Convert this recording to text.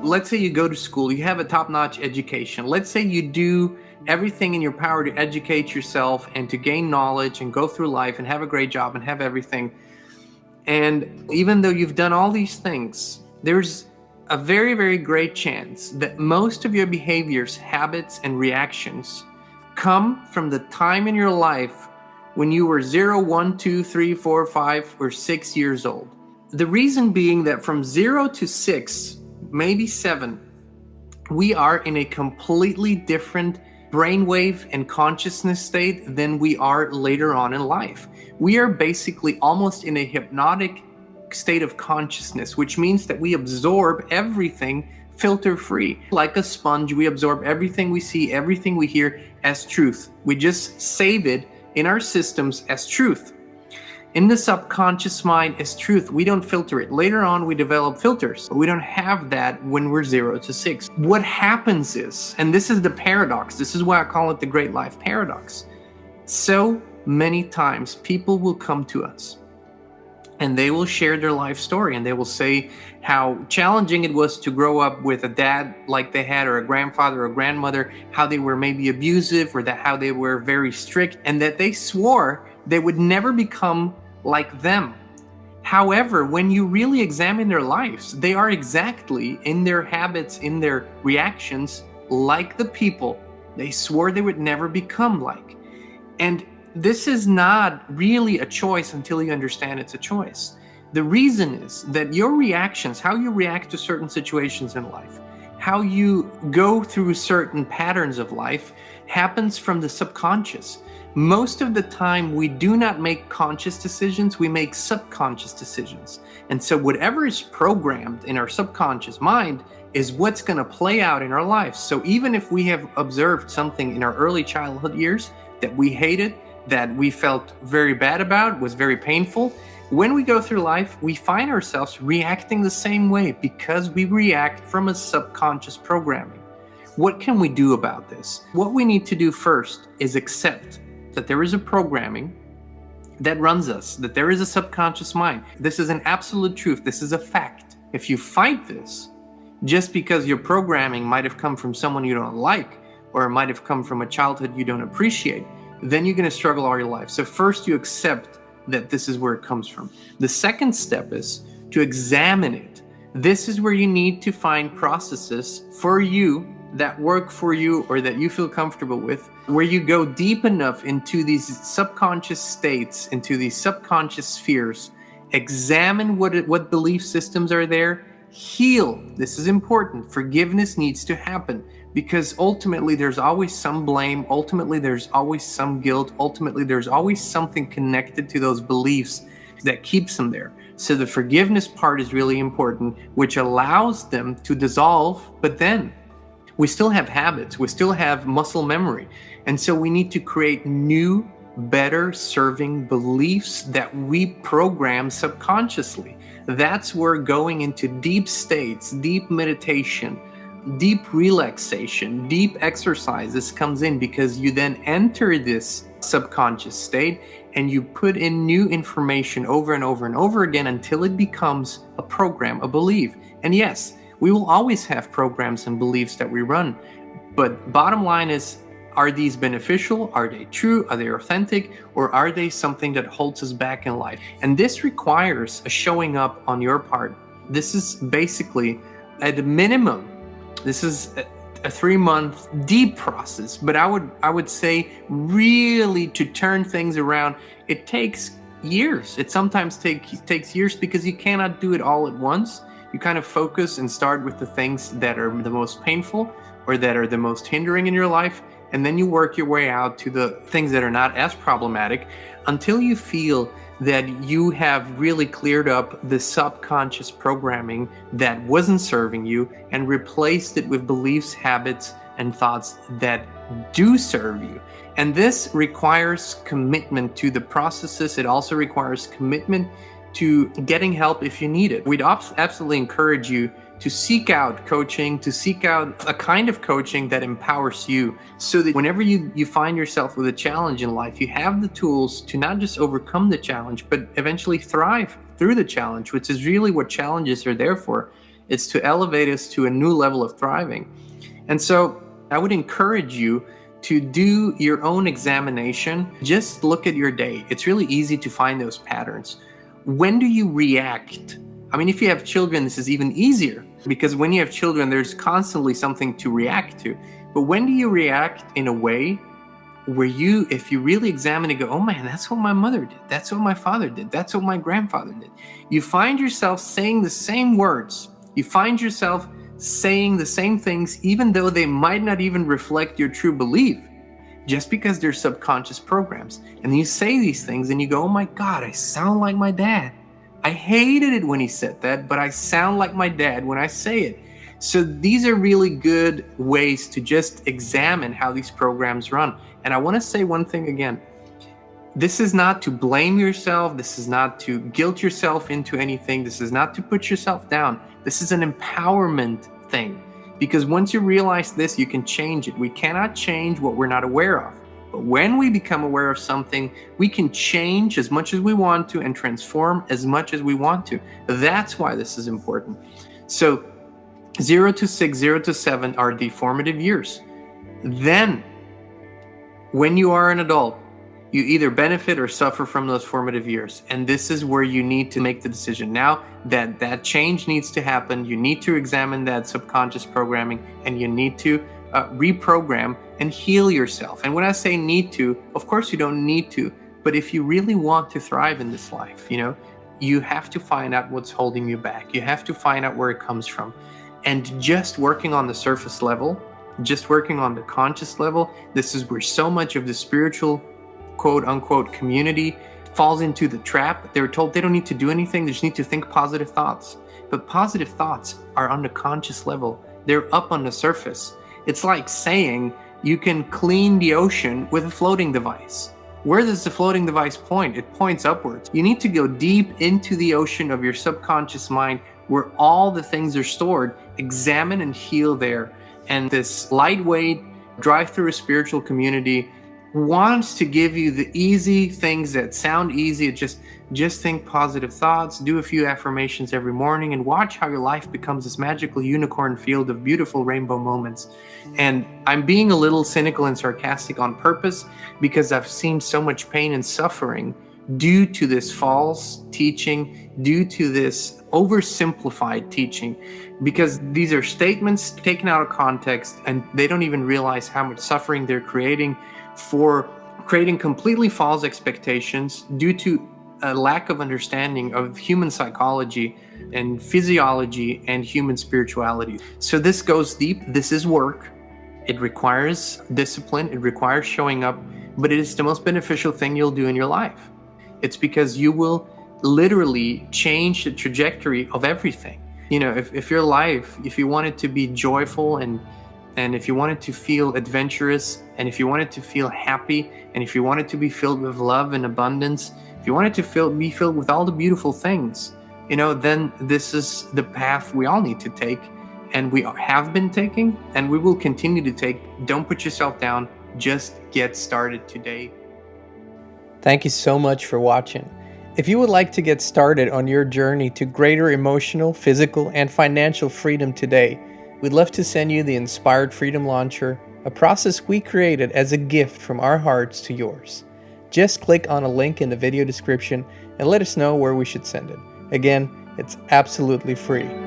let's say you go to school, you have a top-notch education. Let's say you do everything in your power to educate yourself and to gain knowledge and go through life and have a great job and have everything. And even though you've done all these things, there's a very, very great chance that most of your behaviors, habits, and reactions come from the time in your life when you were 0, 1, 2, 3, 4, 5, or 6 years old. The reason being that from 0 to 6, maybe 7, we are in a completely different brainwave and consciousness state than we are later on in life. We are basically almost in a hypnotic state of consciousness, which means that we absorb everything filter free. Like a sponge, we absorb everything we see, everything we hear as truth. We just save it in our systems as truth. In the subconscious mind as truth. We don't filter it. Later on, we develop filters, but we don't have that when we're 0 to 6. What happens is, and this is the paradox, this is why I call it the Great Life Paradox. So many times people will come to us and they will share their life story, and they will say how challenging it was to grow up with a dad like they had, or a grandfather or grandmother, how they were maybe abusive, or that how they were very strict, and that they swore they would never become like them. However, when you really examine their lives, they are exactly in their habits, in their reactions, like the people they swore they would never become like. And this is not really a choice until you understand it's a choice. The reason is that your reactions, how you react to certain situations in life, how you go through certain patterns of life, happens from the subconscious. Most of the time, we do not make conscious decisions, we make subconscious decisions. And so whatever is programmed in our subconscious mind is what's going to play out in our lives. So even if we have observed something in our early childhood years that we hated, that we felt very bad about, was very painful, when we go through life, we find ourselves reacting the same way because we react from a subconscious programming. What can we do about this? What we need to do first is accept that there is a programming that runs us, that there is a subconscious mind. This is an absolute truth. This is a fact. If you fight this, just because your programming might have come from someone you don't like, or it might have come from a childhood you don't appreciate, then you're going to struggle all your life. So first you accept that this is where it comes from. The second step is to examine it. This is where you need to find processes for you that work for you or that you feel comfortable with, where you go deep enough into these subconscious states, into these subconscious spheres, examine what belief systems are there, heal. This is important. Forgiveness needs to happen because ultimately there's always some blame. Ultimately, there's always some guilt. Ultimately, there's always something connected to those beliefs that keeps them there. So the forgiveness part is really important, which allows them to dissolve, but then we still have habits, we still have muscle memory. And so we need to create new, better serving beliefs that we program subconsciously. That's where going into deep states, deep meditation, deep relaxation, deep exercises comes in, because you then enter this subconscious state and you put in new information over and over and over again until it becomes a program, a belief. And yes, we will always have programs and beliefs that we run, but bottom line is, are these beneficial? Are they true? Are they authentic? Or are they something that holds us back in life? And this requires a showing up on your part. This is basically, at a minimum, this is a 3-month deep process, but I would say really to turn things around, it takes years. It sometimes takes years because you cannot do it all at once. You kind of focus and start with the things that are the most painful or that are the most hindering in your life, and then you work your way out to the things that are not as problematic until you feel that you have really cleared up the subconscious programming that wasn't serving you and replaced it with beliefs, habits, and thoughts that do serve you. And this requires commitment to the processes. It also requires commitment to getting help if you need it. We'd absolutely encourage you to seek out coaching, to seek out a kind of coaching that empowers you, so that whenever you find yourself with a challenge in life, you have the tools to not just overcome the challenge, but eventually thrive through the challenge, which is really what challenges are there for. It's to elevate us to a new level of thriving. And so I would encourage you to do your own examination. Just look at your day. It's really easy to find those patterns. When do you react? I mean, if you have children, this is even easier, because when you have children, there's constantly something to react to. But when do you react in a way where if you really examine and go, oh man, that's what my mother did. That's what my father did. That's what my grandfather did. You find yourself saying the same words. You find yourself saying the same things, even though they might not even reflect your true belief, just because they're subconscious programs. And you say these things and you go, oh my God, I sound like my dad. I hated it when he said that, but I sound like my dad when I say it. So these are really good ways to just examine how these programs run. And I want to say one thing again. This is not to blame yourself. This is not to guilt yourself into anything. This is not to put yourself down. This is an empowerment thing. Because once you realize this, you can change it. We cannot change what we're not aware of. But when we become aware of something, we can change as much as we want to and transform as much as we want to. That's why this is important. So 0 to 6, 0 to 7 are the formative years. Then, when you are an adult, you either benefit or suffer from those formative years. And this is where you need to make the decision. Now that change needs to happen, you need to examine that subconscious programming, and you need to reprogram and heal yourself. And when I say need to, of course you don't need to, but if you really want to thrive in this life, you have to find out what's holding you back. You have to find out where it comes from. And just working on the surface level, just working on the conscious level, this is where so much of the spiritual quote unquote community falls into the trap. They're told they don't need to do anything, they just need to think positive thoughts. But positive thoughts are on the conscious level. They're up on the surface. It's like saying you can clean the ocean with a floating device. Where does the floating device point? It points upwards. You need to go deep into the ocean of your subconscious mind where all the things are stored, examine and heal there. And this lightweight drive through a spiritual community wants to give you the easy things that sound easy. Just think positive thoughts, do a few affirmations every morning, and watch how your life becomes this magical unicorn field of beautiful rainbow moments. And I'm being a little cynical and sarcastic on purpose, because I've seen so much pain and suffering due to this false teaching, due to this oversimplified teaching, because these are statements taken out of context, and they don't even realize how much suffering they're creating for creating completely false expectations due to a lack of understanding of human psychology and physiology and human spirituality. So this goes deep. This is work. It requires discipline. It requires showing up, but it is the most beneficial thing you'll do in your life. It's because you will literally change the trajectory of everything. If your life, if you want it to be joyful and if you want it to feel adventurous, and if you want it to feel happy, and if you want it to be filled with love and abundance, if you want it to be filled with all the beautiful things, then this is the path we all need to take, and we have been taking, and we will continue to take. Don't put yourself down. Just get started today. Thank you so much for watching. If you would like to get started on your journey to greater emotional, physical, and financial freedom today, we'd love to send you the Inspired Freedom Launcher, a process we created as a gift from our hearts to yours. Just click on a link in the video description and let us know where we should send it. Again, it's absolutely free.